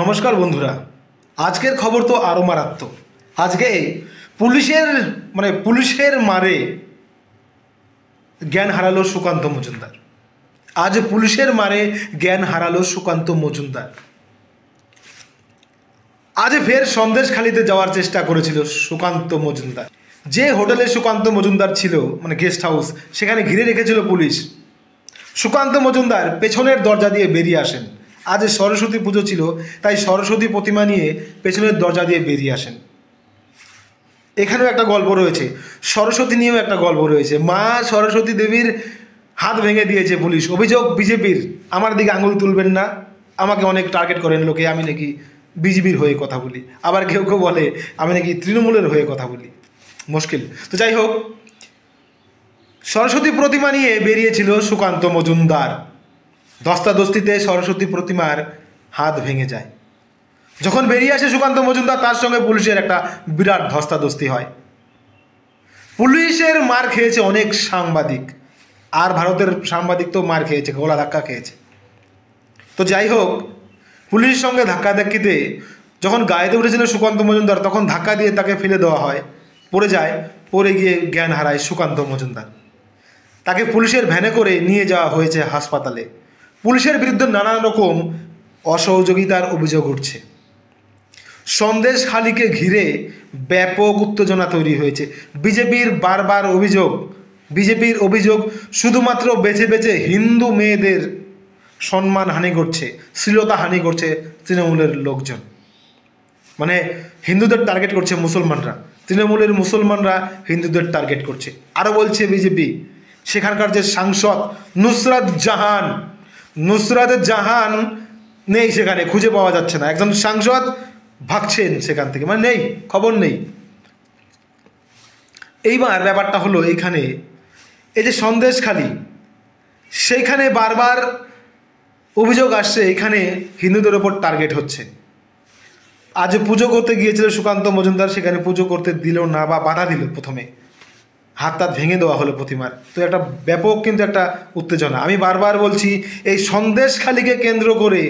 নমস্কার বন্ধুরা, আজকের খবর তো আরও মারাত্মক। আজকে পুলিশের মারে জ্ঞান হারালো সুকান্ত মজুমদার। আজ পুলিশের মারে জ্ঞান হারালো সুকান্ত মজুমদার। আজ ফের সন্দেশখালিতে যাওয়ার চেষ্টা করেছিল সুকান্ত মজুমদার। যে হোটেলে সুকান্ত মজুমদার ছিল, গেস্ট হাউস, সেখানে ঘিরে রেখেছিল পুলিশ। সুকান্ত মজুমদার পেছনের দরজা দিয়ে বেরিয়ে আসেন। আজ সরস্বতী পুজো ছিল, তাই সরস্বতী প্রতিমা নিয়ে পেছনের দরজা দিয়ে বেরিয়ে আসেন। এখানেও একটা গল্প রয়েছে, সরস্বতী নিয়েও একটা গল্প রয়েছে। মা সরস্বতী দেবীর হাত ভেঙে দিয়েছে পুলিশ। অভিযোগ বিজেপির। আমার দিকে আঙুল তুলবেন না, আমাকে অনেক টার্গেট করেন লোকে, আমি নাকি বিজেপির হয়ে কথা বলি। আবার কেউ কেউ বলে আমি নাকি তৃণমূলের হয়ে কথা বলি। মুশকিল। তো যাই হোক, সরস্বতী প্রতিমা নিয়ে বেরিয়েছিল সুকান্ত মজুমদার। ধস্তাধস্তিতে সরস্বতী প্রতিমার হাত ভেঙে যায়। যখন বেরিয়ে আসে সুকান্ত মজুমদার, তার সঙ্গে পুলিশের একটা বিরাট ধস্তাধস্তি হয়। পুলিশের মার খেয়েছে অনেক সাংবাদিক, আর ভারতের সাংবাদিক তো মার খেয়েছে, গলা ধাক্কা খেয়েছে। তো যাই হোক, পুলিশের সঙ্গে ধাক্কাধাক্কিতে যখন গায়েতে উঠেছিল সুকান্ত মজুমদার, তখন ধাক্কা দিয়ে তাকে ফেলে দেওয়া হয়। পড়ে যায়, পড়ে গিয়ে জ্ঞান হারায় সুকান্ত মজুমদার। তাকে পুলিশের ভ্যানে করে নিয়ে যাওয়া হয়েছে হাসপাতালে। পুলিশের বিরুদ্ধে নানান রকম অসহযোগিতার অভিযোগ উঠছে। সন্দেশখালিকে ঘিরে ব্যাপক উত্তেজনা তৈরি হয়েছে। বিজেপির অভিযোগ শুধুমাত্র বেছে বেছে হিন্দু মেয়েদের সম্মানহানি করছে, শ্লীলতাহানি করছে তৃণমূলের লোকজন। হিন্দুদের টার্গেট করছে মুসলমানরা, তৃণমূলের মুসলমানরা হিন্দুদের টার্গেট করছে। আরও বলছে বিজেপি, সেখানকার যে সাংসদ নুসরাত জাহান নেই, সেখানে খুঁজে পাওয়া যাচ্ছে না। একজন সাংসদ ভাগছেন সেখান থেকে, নেই, খবর নেই। এইবার ব্যাপারটা হলো, এইখানে এই যে সন্দেশখালি, সেইখানে বারবার অভিযোগ আসছে এখানে হিন্দুদের ওপর টার্গেট হচ্ছে। আজ পুজো করতে গিয়েছিল সুকান্ত মজুমদার, সেখানে পুজো করতে দিল না, বা বাধা দিল। প্রথমে হাত ভেঙে দেওয়া হলো প্রতিমার। তো একটা ব্যাপক কিন্তু একটা উত্তেজনা। আমি বারবার বলছি, এই সন্দেশখালিকে কেন্দ্র করে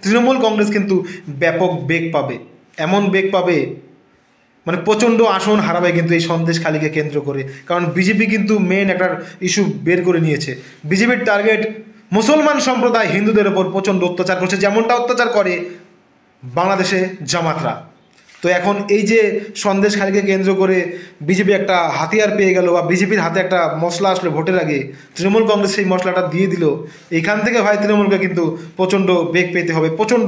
তৃণমূল কংগ্রেস কিন্তু ব্যাপক বেগ পাবে। এমন বেগ পাবে, প্রচণ্ড আসন হারাবে কিন্তু এই সন্দেশখালিকে কেন্দ্র করে। কারণ বিজেপি কিন্তু মেন একটা ইস্যু বের করে নিয়েছে। বিজেপির টার্গেট মুসলমান সম্প্রদায় হিন্দুদের ওপর প্রচণ্ড অত্যাচার করছে, যেমনটা অত্যাচার করে বাংলাদেশে জামাতরা। তো এখন এই যে সন্দেশখালিকে কেন্দ্র করে বিজেপি একটা হাতিয়ার পেয়ে গেল, বা বিজেপির হাতে একটা মশলা আসলো ভোটের আগে, তৃণমূল কংগ্রেস সেই মশলাটা দিয়ে দিল। এইখান থেকে ভাই তৃণমূলকে কিন্তু প্রচণ্ড বেগ পেতে হবে, প্রচণ্ড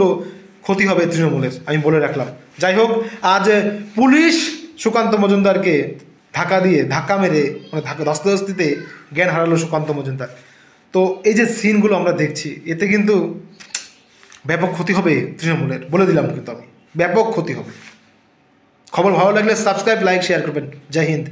ক্ষতি হবে তৃণমূলের, আমি বলে রাখলাম। যাই হোক, আজ পুলিশ সুকান্ত মজুমদারকে ধাক্কা মেরে ধস্তাধস্তিতে জ্ঞান হারালো সুকান্ত মজুমদার। তো এই যে সিনগুলো আমরা দেখছি, এতে কিন্তু ব্যাপক ক্ষতি হবে তৃণমূলের, বলে দিলাম কিন্তু আমি, ব্যাপক ক্ষতি হবে। খবর ভালো লাগলে সাবস্ক্রাইব, লাইক, শেয়ার করবেন। জয় হিন্দ।